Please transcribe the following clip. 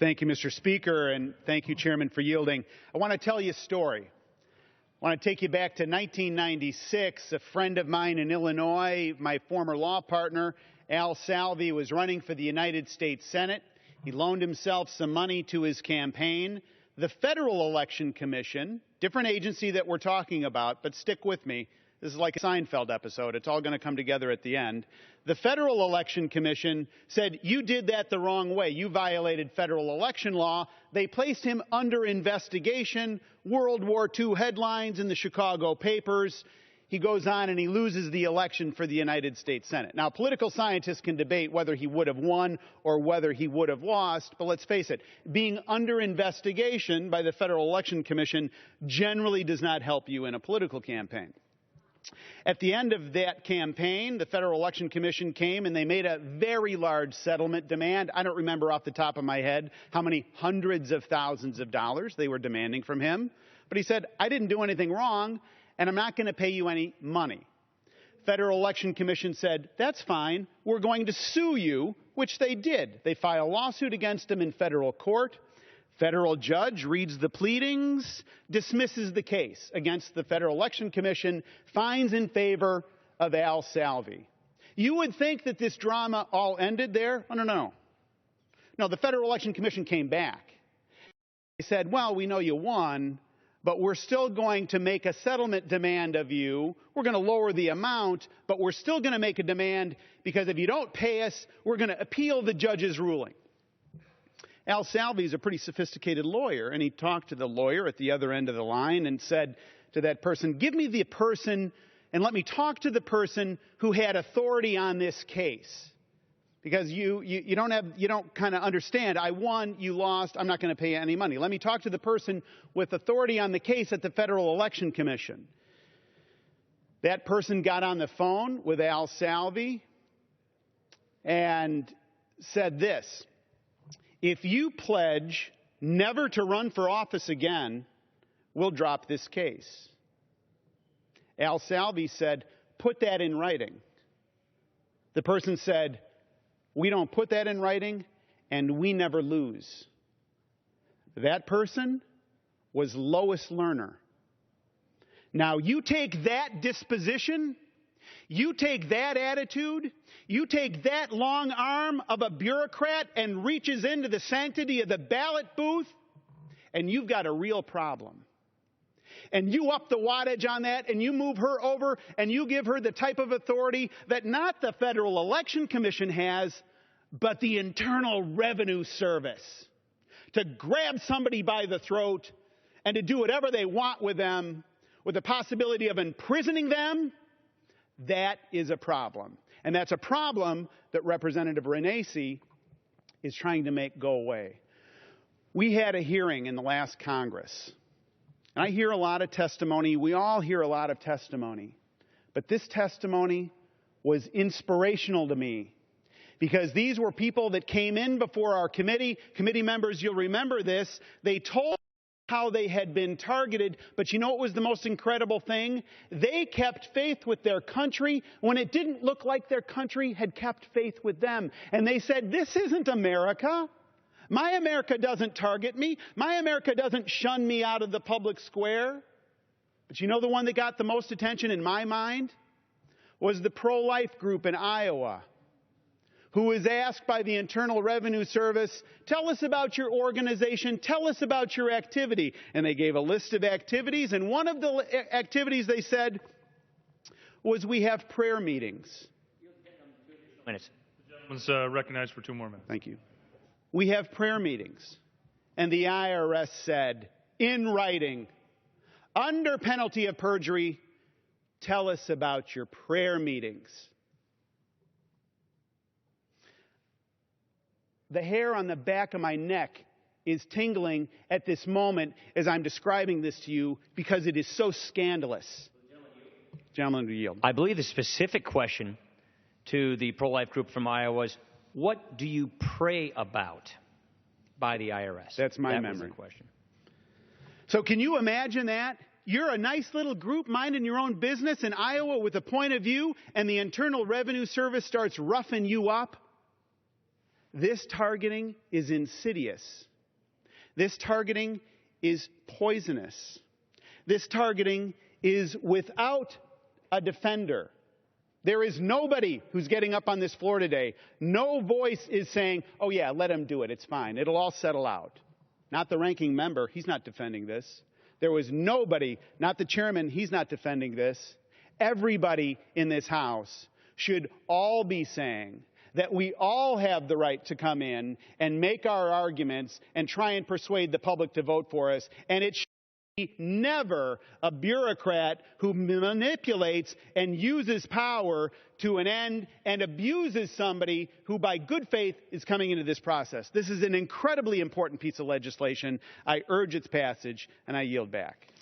Thank you, Mr. Speaker, and thank you, Chairman, for yielding. I want to tell you a story. I want to take you back to 1996. A friend of mine in Illinois, my former law partner, Al Salvi, was running for the United States Senate. He loaned himself some money to his campaign. The Federal Election Commission, different agency that we're talking about, but stick with me. This is like a Seinfeld episode. It's all going to come together at the end. The Federal Election Commission said, you did that the wrong way. You violated federal election law. They placed him under investigation. World War II headlines in the Chicago papers. He goes on and he loses the election for the United States Senate. Now, political scientists can debate whether he would have won or whether he would have lost. But let's face it, being under investigation by the Federal Election Commission generally does not help you in a political campaign. At the end of that campaign, the Federal Election Commission came and they made a very large settlement demand. I don't remember off the top of my head how many hundreds of thousands of dollars they were demanding from him. But he said, I didn't do anything wrong, and I'm not going to pay you any money. Federal Election Commission said, that's fine. We're going to sue you, which they did. They filed a lawsuit against him in federal court. Federal judge reads the pleadings, dismisses the case against the Federal Election Commission, finds in favor of Al Salvi. You would think that this drama all ended there. Oh, no. No, the Federal Election Commission came back. They said, well, we know you won, but we're still going to make a settlement demand of you. We're going to lower the amount, but we're still going to make a demand because if you don't pay us, we're going to appeal the judge's ruling. Al Salvi is a pretty sophisticated lawyer, and he talked to the lawyer at the other end of the line and said to that person, give me the person and let me talk to the person who had authority on this case. Because you don't kind of understand. I won, you lost, I'm not going to pay you any money. Let me talk to the person with authority on the case at the Federal Election Commission. That person got on the phone with Al Salvi and said this. If you pledge never to run for office again, we'll drop this case. Al Salvi said, put that in writing. The person said, we don't put that in writing, and we never lose. That person was Lois Lerner. Now, you take that disposition, you take that attitude, you take that long arm of a bureaucrat and reaches into the sanctity of the ballot booth, and you've got a real problem. And you up the wattage on that, and you move her over, and you give her the type of authority that not the Federal Election Commission has, but the Internal Revenue Service. To grab somebody by the throat and to do whatever they want with them, with the possibility of imprisoning them, that is a problem. And that's a problem that Representative Renacci is trying to make go away. We had a hearing in the last Congress. And I hear a lot of testimony. We all hear a lot of testimony. But this testimony was inspirational to me because these were people that came in before our committee. Committee members, you'll remember this. They told how they had been targeted, but you know what was the most incredible thing? They kept faith with their country when it didn't look like their country had kept faith with them. And they said, this isn't America. My America doesn't target me. My America doesn't shun me out of the public square. But you know the one that got the most attention in my mind was the pro-life group in Iowa, who was asked by the Internal Revenue Service, tell us about your organization, tell us about your activity. And they gave a list of activities, and one of the activities they said was we have prayer meetings. Minutes. The gentleman's recognized for 2 more minutes. Thank you. We have prayer meetings. And the IRS said, in writing, under penalty of perjury, tell us about your prayer meetings. The hair on the back of my neck is tingling at this moment as I'm describing this to you because it is so scandalous. Gentleman will yield. I believe the specific question to the pro-life group from Iowa was, what do you pray about by the IRS? That's my memory. That was the question. So can you imagine that? You're a nice little group minding your own business in Iowa with a point of view, and the Internal Revenue Service starts roughing you up. This targeting is insidious. This targeting is poisonous. This targeting is without a defender. There is nobody who's getting up on this floor today. No voice is saying, oh yeah, let him do it. It's fine. It'll all settle out. Not the ranking member. He's not defending this. There was nobody, not the chairman. He's not defending this. Everybody in this House should all be saying that we all have the right to come in and make our arguments and try and persuade the public to vote for us. And it should be never a bureaucrat who manipulates and uses power to an end and abuses somebody who by good faith is coming into this process. This is an incredibly important piece of legislation. I urge its passage, and I yield back.